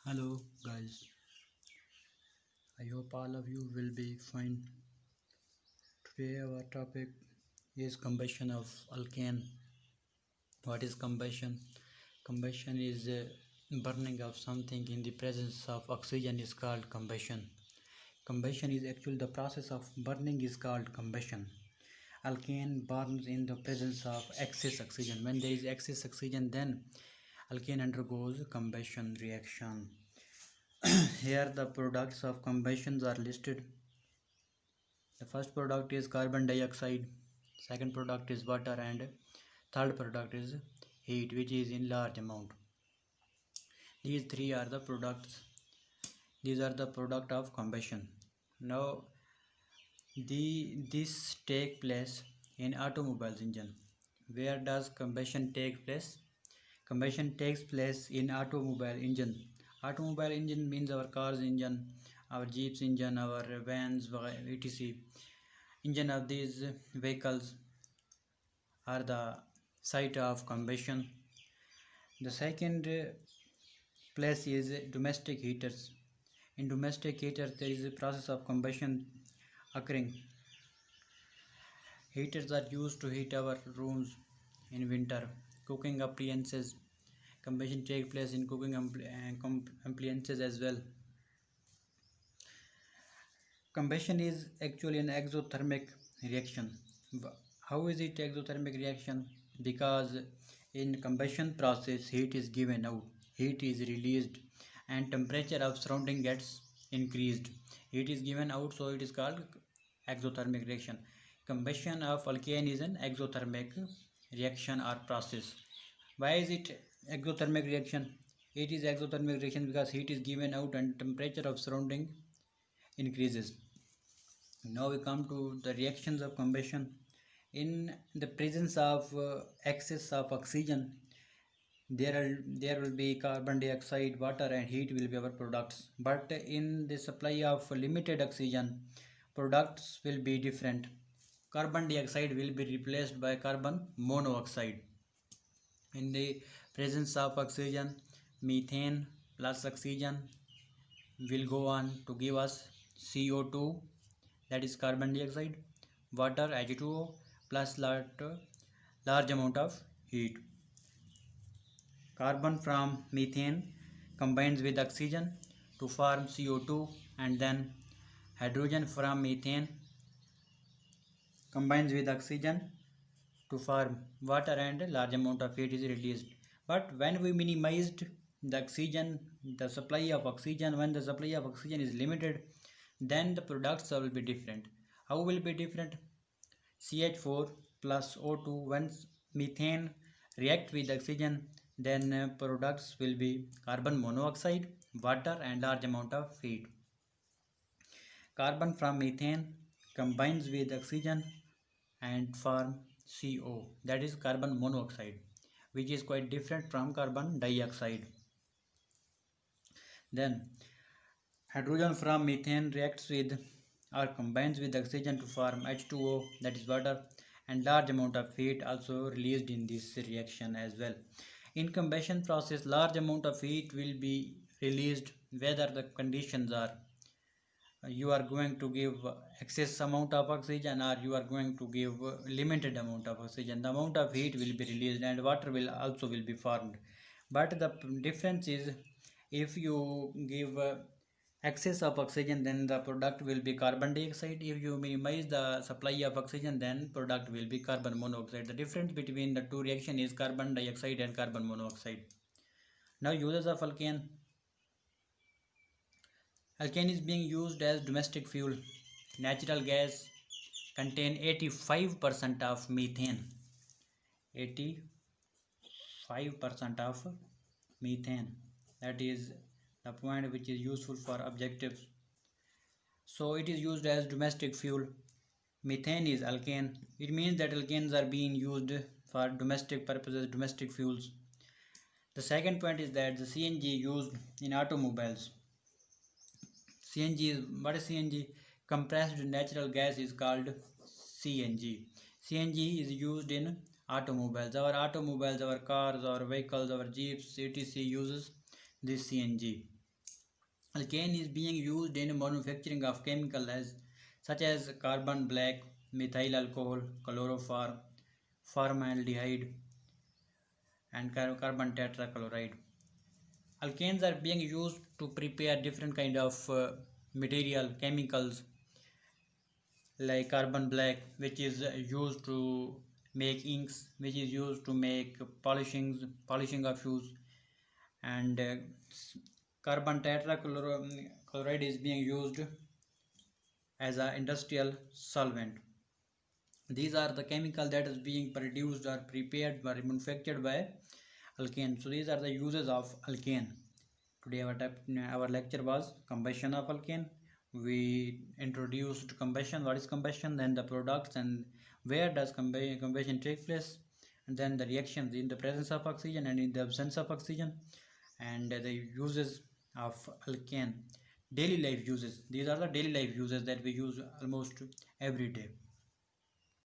Hello guys, I hope all of you will be fine. Today our topic is combustion of alkane. What is combustion? Combustion is burning of something in the presence of oxygen is called combustion. Combustion is actually the process of burning is called combustion. Alkane burns in the presence of excess oxygen. When there is excess oxygen, then alkane undergoes combustion reaction. Here the products of combustions are listed. The first product is carbon dioxide, second product is water, and third product is heat, which is in large amount. These three are the products. These are the product of combustion. Now this take place in automobiles engine. Where does combustion take place? Combustion takes place in automobile engine. Automobile engine means our car's engine, our jeep's engine, our vans, etc. Engine of these vehicles are the site of combustion. The second place is domestic heaters. In domestic heaters, there is a process of combustion occurring. Heaters are used to heat our rooms in winter. Cooking appliances. Combustion takes place in cooking appliances as well. Combustion is actually an exothermic reaction. How is it exothermic reaction? Because in combustion process heat is given out, heat is released, and temperature of surrounding gets increased. Heat is given out, so it is called exothermic reaction. Combustion of alkane is an exothermic reaction or process. Why is it exothermic reaction? It is exothermic reaction because heat is given out and temperature of surrounding increases. Now we come to the reactions of combustion. In the presence of excess of oxygen, there will be carbon dioxide, water, and heat will be our products. But in the supply of limited oxygen, products will be different. Carbon dioxide will be replaced by carbon monoxide. In the presence of oxygen, methane plus oxygen will go on to give us CO2, that is carbon dioxide, water H2O plus large amount of heat. Carbon from methane combines with oxygen to form CO2, and then hydrogen from methane combines with oxygen to form water, and a large amount of heat is released. But when we minimized the oxygen, the supply of oxygen, when the supply of oxygen is limited, then the products will be different. How will be different? CH4 plus O2, when methane react with oxygen, then products will be carbon monoxide, water, and large amount of heat. Carbon from methane combines with oxygen and form CO, that is carbon monoxide, which is quite different from carbon dioxide. Then hydrogen from methane reacts with or combines with oxygen to form H2O, that is water, and large amount of heat also released in this reaction as well. In combustion process, large amount of heat will be released whether the conditions are you are going to give excess amount of oxygen or you are going to give limited amount of oxygen. The amount of heat will be released and water will also will be formed. But the difference is, if you give excess of oxygen, then the product will be carbon dioxide. If you minimize the supply of oxygen, then product will be carbon monoxide. The difference between the two reaction is carbon dioxide and carbon monoxide. Now uses of alkane. Alkane is being used as domestic fuel. Natural gas contain 85% of methane. 85% of methane. That is the point which is useful for objectives. So it is used as domestic fuel. Methane is alkane. It means that alkanes are being used for domestic purposes, domestic fuels. The second point is that the CNG used in automobiles. CNG is, what is CNG? Compressed natural gas is called CNG. CNG is used in automobiles. Our cars, our vehicles, our jeeps, etc. uses this CNG. Alkane is being used in manufacturing of chemicals such as carbon black, methyl alcohol, chloroform, formaldehyde, and carbon tetrachloride. Alkanes are being used to prepare different kind of material chemicals like carbon black, which is used to make inks, which is used to make polishing of shoes, and carbon tetrachloride is being used as an industrial solvent. These are the chemical that is being produced or prepared or manufactured by alkane. So these are the uses of alkane. Today our lecture was combustion of alkane. We introduced combustion, what is combustion, then the products and where does combustion take place, and then the reactions in the presence of oxygen and in the absence of oxygen, and the uses of alkane. Daily life uses. These are the daily life uses that we use almost every day.